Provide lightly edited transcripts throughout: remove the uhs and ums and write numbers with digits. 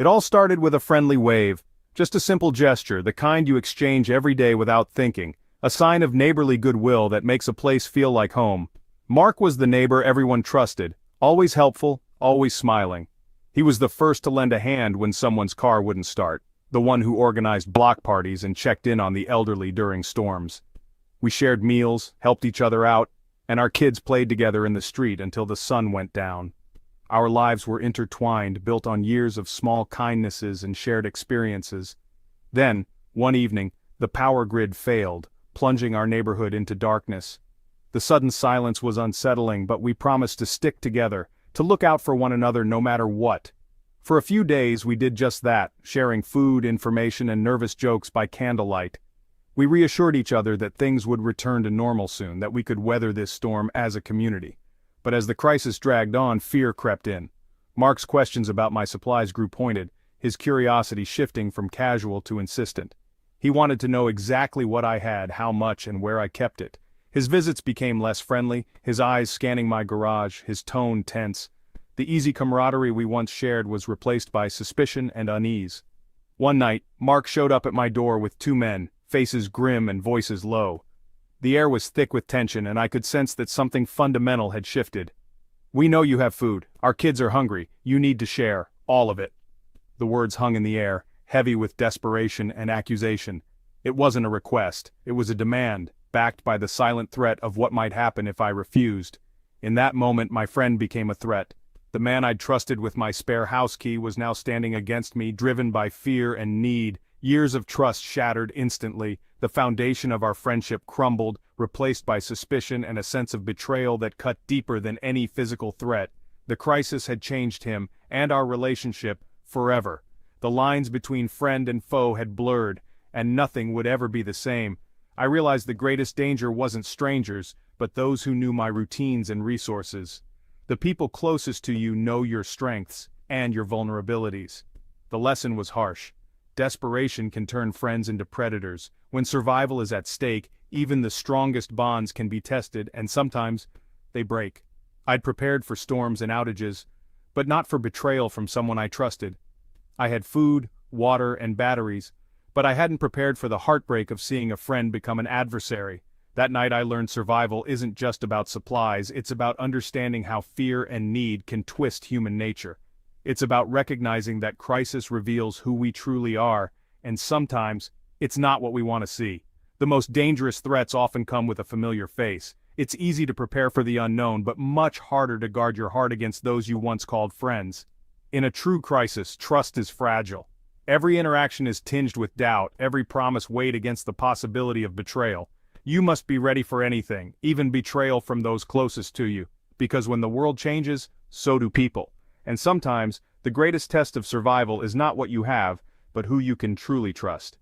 It all started with a friendly wave, just a simple gesture, the kind you exchange every day without thinking, a sign of neighborly goodwill that makes a place feel like home. Mark was the neighbor everyone trusted, always helpful, always smiling. He was the first to lend a hand when someone's car wouldn't start, the one who organized block parties and checked in on the elderly during storms. We shared meals, helped each other out, and our kids played together in the street until the sun went down. Our lives were intertwined, built on years of small kindnesses and shared experiences. Then, one evening, the power grid failed, plunging our neighborhood into darkness. The sudden silence was unsettling, but we promised to stick together, to look out for one another no matter what. For a few days we did just that, sharing food, information, and nervous jokes by candlelight. We reassured each other that things would return to normal soon, that we could weather this storm as a community. But as the crisis dragged on, fear crept in. Mark's questions about my supplies grew pointed, his curiosity shifting from casual to insistent. He wanted to know exactly what I had, how much, and where I kept it. His visits became less friendly, his eyes scanning my garage, his tone tense. The easy camaraderie we once shared was replaced by suspicion and unease. One night, Mark showed up at my door with two men, faces grim and voices low. The air was thick with tension, and I could sense that something fundamental had shifted. "We know you have food. Our kids are hungry. You need to share. All of it." The words hung in the air, heavy with desperation and accusation. It wasn't a request. It was a demand, backed by the silent threat of what might happen if I refused. In that moment my friend became a threat. The man I'd trusted with my spare house key was now standing against me, driven by fear and need. Years of trust shattered instantly, the foundation of our friendship crumbled, replaced by suspicion and a sense of betrayal that cut deeper than any physical threat. The crisis had changed him, and our relationship, forever. The lines between friend and foe had blurred, and nothing would ever be the same. I realized the greatest danger wasn't strangers, but those who knew my routines and resources. The people closest to you know your strengths and your vulnerabilities. The lesson was harsh. Desperation can turn friends into predators. When survival is at stake, even the strongest bonds can be tested, and sometimes they break. I'd prepared for storms and outages, but not for betrayal from someone I trusted. I had food, water, and batteries, but I hadn't prepared for the heartbreak of seeing a friend become an adversary. That night I learned survival isn't just about supplies, it's about understanding how fear and need can twist human nature. It's about recognizing that crisis reveals who we truly are, and sometimes, it's not what we want to see. The most dangerous threats often come with a familiar face. It's easy to prepare for the unknown, but much harder to guard your heart against those you once called friends. In a true crisis, trust is fragile. Every interaction is tinged with doubt, every promise weighed against the possibility of betrayal. You must be ready for anything, even betrayal from those closest to you, because when the world changes, so do people. And sometimes, the greatest test of survival is not what you have, but who you can truly trust.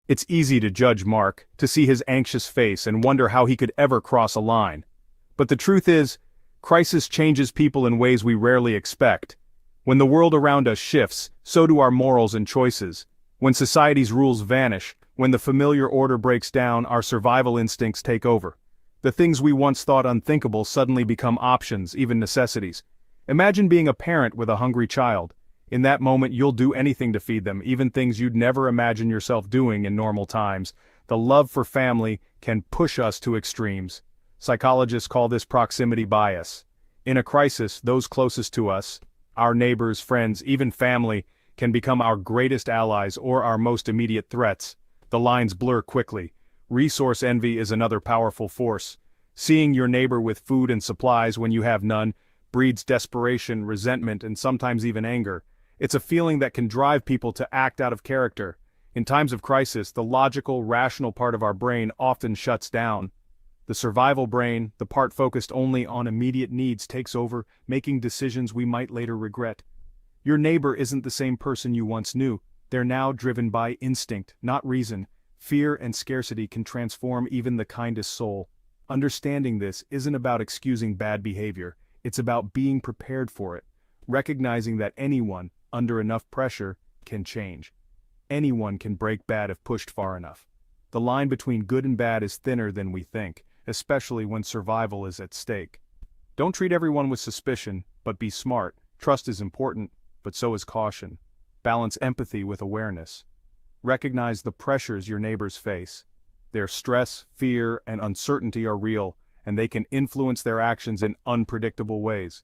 It's easy to judge Mark, to see his anxious face and wonder how he could ever cross a line. But the truth is, crisis changes people in ways we rarely expect. When the world around us shifts, so do our morals and choices. When society's rules vanish, when the familiar order breaks down, our survival instincts take over. The things we once thought unthinkable suddenly become options, even necessities. Imagine being a parent with a hungry child. In that moment you'll do anything to feed them, even things you'd never imagine yourself doing in normal times. The love for family can push us to extremes. Psychologists call this proximity bias. In a crisis, those closest to us, our neighbors, friends, even family, can become our greatest allies or our most immediate threats. The lines blur quickly. Resource envy is another powerful force. Seeing your neighbor with food and supplies when you have none breeds desperation, resentment, and sometimes even anger. It's a feeling that can drive people to act out of character. In times of crisis, the logical, rational part of our brain often shuts down. The survival brain, the part focused only on immediate needs, takes over, making decisions we might later regret. Your neighbor isn't the same person you once knew. They're now driven by instinct, not reason. Fear and scarcity can transform even the kindest soul. Understanding this isn't about excusing bad behavior. It's about being prepared for it. Recognizing that anyone, under enough pressure, can change. Anyone can break bad if pushed far enough. The line between good and bad is thinner than we think, especially when survival is at stake. Don't treat everyone with suspicion, but be smart. Trust is important, but so is caution. Balance empathy with awareness. Recognize the pressures your neighbors face. Their stress, fear, and uncertainty are real, and they can influence their actions in unpredictable ways.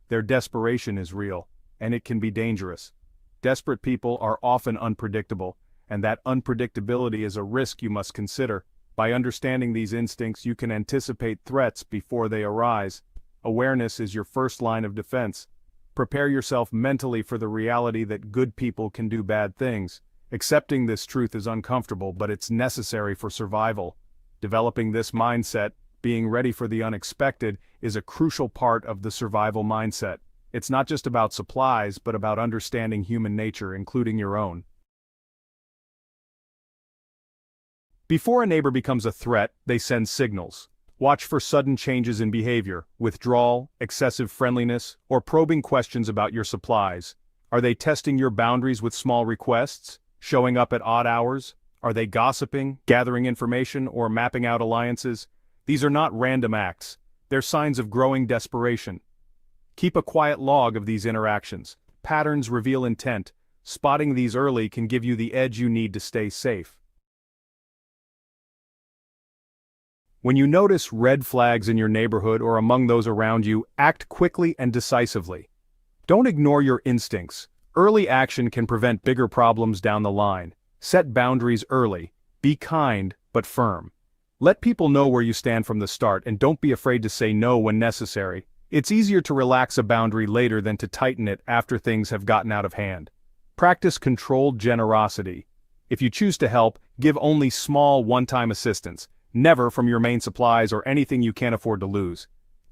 Their desperation is real, and it can be dangerous. Desperate people are often unpredictable, and that unpredictability is a risk you must consider. By understanding these instincts, you can anticipate threats before they arise. Awareness is your first line of defense. Prepare yourself mentally for the reality that good people can do bad things. Accepting this truth is uncomfortable, but it's necessary for survival. Developing this mindset, being ready for the unexpected, is a crucial part of the survival mindset. It's not just about supplies, but about understanding human nature, including your own. Before a neighbor becomes a threat, they send signals. Watch for sudden changes in behavior, withdrawal, excessive friendliness, or probing questions about your supplies. Are they testing your boundaries with small requests? Showing up at odd hours? Are they gossiping, gathering information, or mapping out alliances? These are not random acts. They're signs of growing desperation. Keep a quiet log of these interactions. Patterns reveal intent. Spotting these early can give you the edge you need to stay safe. When you notice red flags in your neighborhood or among those around you, act quickly and decisively. Don't ignore your instincts. Early action can prevent bigger problems down the line. Set boundaries early. Be kind, but firm. Let people know where you stand from the start, and don't be afraid to say no when necessary. It's easier to relax a boundary later than to tighten it after things have gotten out of hand. Practice controlled generosity. If you choose to help, give only small one-time assistance. Never from your main supplies or anything you can't afford to lose.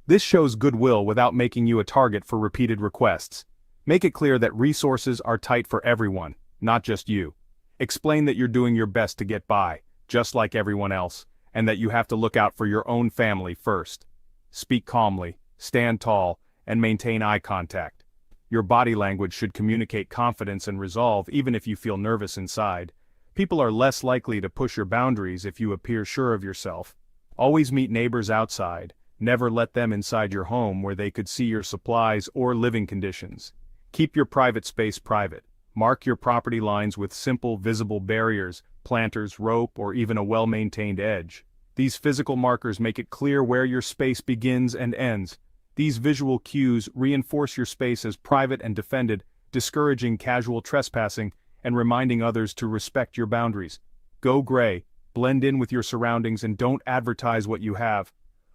This shows goodwill without making you a target for repeated requests. Make it clear that resources are tight for everyone, not just you. Explain that you're doing your best to get by, just like everyone else, and that you have to look out for your own family first. Speak calmly, stand tall, and maintain eye contact. Your body language should communicate confidence and resolve even if you feel nervous inside. People are less likely to push your boundaries if you appear sure of yourself. Always meet neighbors outside. Never let them inside your home where they could see your supplies or living conditions. Keep your private space private. Mark your property lines with simple, visible barriers, planters, rope, or even a well-maintained edge. These physical markers make it clear where your space begins and ends. These visual cues reinforce your space as private and defended, discouraging casual trespassing and reminding others to respect your boundaries. Go gray, blend in with your surroundings, and don't advertise what you have.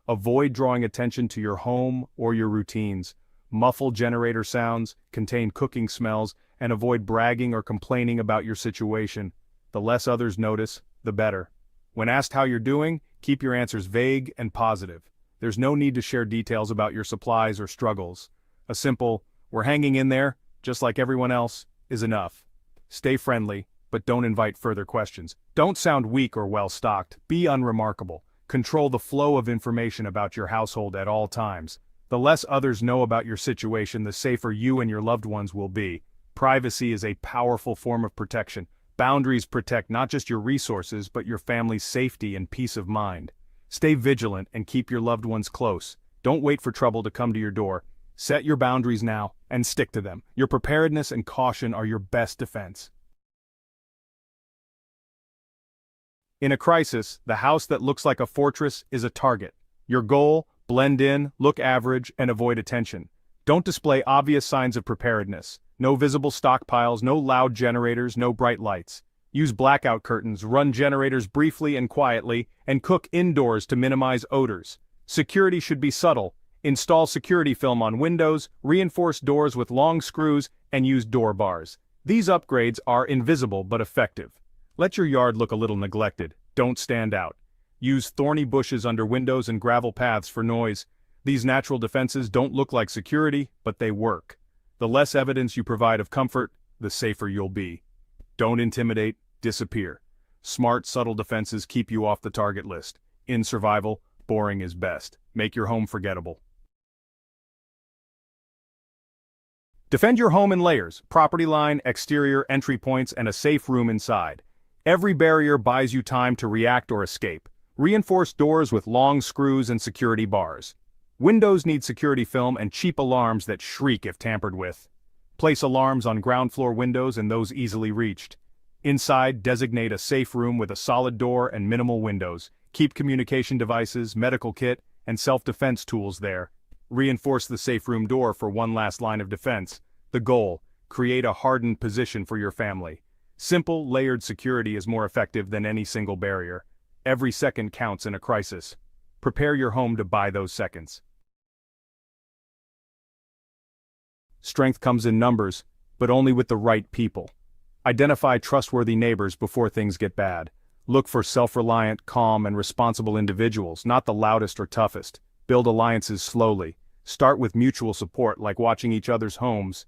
Avoid drawing attention to your home or your routines. Muffle generator sounds, contain cooking smells, and avoid bragging or complaining about your situation. The less others notice, the better. When asked how you're doing, keep your answers vague and positive. There's no need to share details about your supplies or struggles. A simple, "We're hanging in there, just like everyone else," is enough. Stay friendly, but don't invite further questions. Don't sound weak or well-stocked. Be unremarkable. Control the flow of information about your household at all times. The less others know about your situation, the safer you and your loved ones will be. Privacy is a powerful form of protection. Boundaries protect not just your resources, but your family's safety and peace of mind. Stay vigilant and keep your loved ones close. Don't wait for trouble to come to your door. Set your boundaries now, and stick to them. Your preparedness and caution are your best defense. In a crisis, the house that looks like a fortress is a target. Your goal: blend in, look average, and avoid attention. Don't display obvious signs of preparedness. No visible stockpiles, no loud generators, no bright lights. Use blackout curtains, run generators briefly and quietly, and cook indoors to minimize odors. Security should be subtle. Install security film on windows, reinforce doors with long screws, and use door bars. These upgrades are invisible but effective. Let your yard look a little neglected. Don't stand out. Use thorny bushes under windows and gravel paths for noise. These natural defenses don't look like security, but they work. The less evidence you provide of comfort, the safer you'll be. Don't intimidate, disappear. Smart, subtle defenses keep you off the target list. In survival, boring is best. Make your home forgettable. Defend your home in layers: property line, exterior, entry points, and a safe room inside. Every barrier buys you time to react or escape. Reinforce doors with long screws and security bars. Windows need security film and cheap alarms that shriek if tampered with. Place alarms on ground floor windows and those easily reached. Inside, designate a safe room with a solid door and minimal windows. Keep communication devices, medical kit, and self-defense tools there. Reinforce the safe room door for one last line of defense. The goal: create a hardened position for your family. Simple, layered security is more effective than any single barrier. Every second counts in a crisis. Prepare your home to buy those seconds. Strength comes in numbers, but only with the right people. Identify trustworthy neighbors before things get bad. Look for self-reliant, calm, and responsible individuals, not the loudest or toughest. Build alliances slowly. Start with mutual support, like watching each other's homes.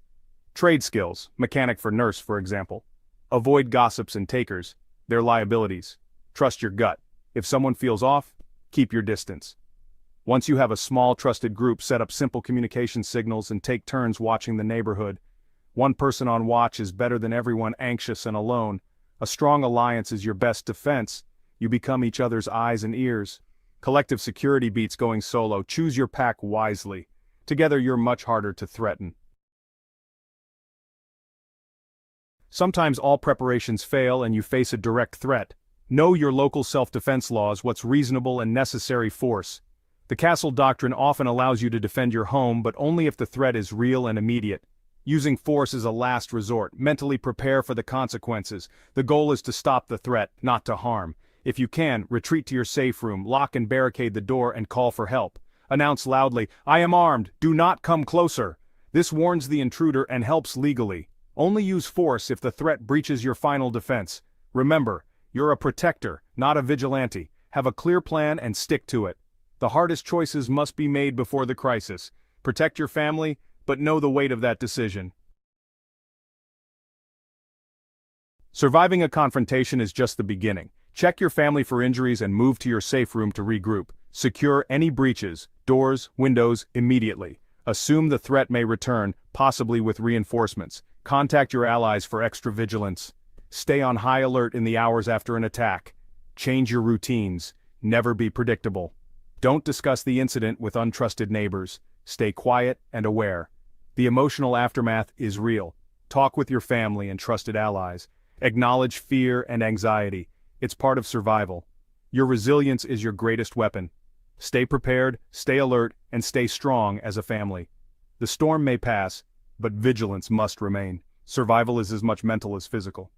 Trade skills, mechanic for nurse, for example. Avoid gossips and takers. They're liabilities. Trust your gut. If someone feels off, keep your distance. Once you have a small, trusted group, set up simple communication signals and take turns watching the neighborhood. One person on watch is better than everyone anxious and alone. A strong alliance is your best defense. You become each other's eyes and ears. Collective security beats going solo. Choose your pack wisely. Together you're much harder to threaten. Sometimes all preparations fail and you face a direct threat. Know your local self-defense laws, what's reasonable and necessary force. The castle doctrine often allows you to defend your home, but only if the threat is real and immediate. Using force is a last resort. Mentally prepare for the consequences. The goal is to stop the threat, not to harm. If you can, retreat to your safe room, lock and barricade the door, and call for help. Announce loudly, "I am armed, do not come closer." This warns the intruder and helps legally. Only use force if the threat breaches your final defense. Remember, you're a protector, not a vigilante. Have a clear plan and stick to it. The hardest choices must be made before the crisis. Protect your family, but know the weight of that decision. Surviving a confrontation is just the beginning. Check your family for injuries and move to your safe room to regroup. Secure any breaches, doors, windows, immediately. Assume the threat may return, possibly with reinforcements. Contact your allies for extra vigilance. Stay on high alert in the hours after an attack. Change your routines. Never be predictable. Don't discuss the incident with untrusted neighbors. Stay quiet and aware. The emotional aftermath is real. Talk with your family and trusted allies. Acknowledge fear and anxiety. It's part of survival. Your resilience is your greatest weapon. Stay prepared, stay alert, and stay strong as a family. The storm may pass, but vigilance must remain. Survival is as much mental as physical.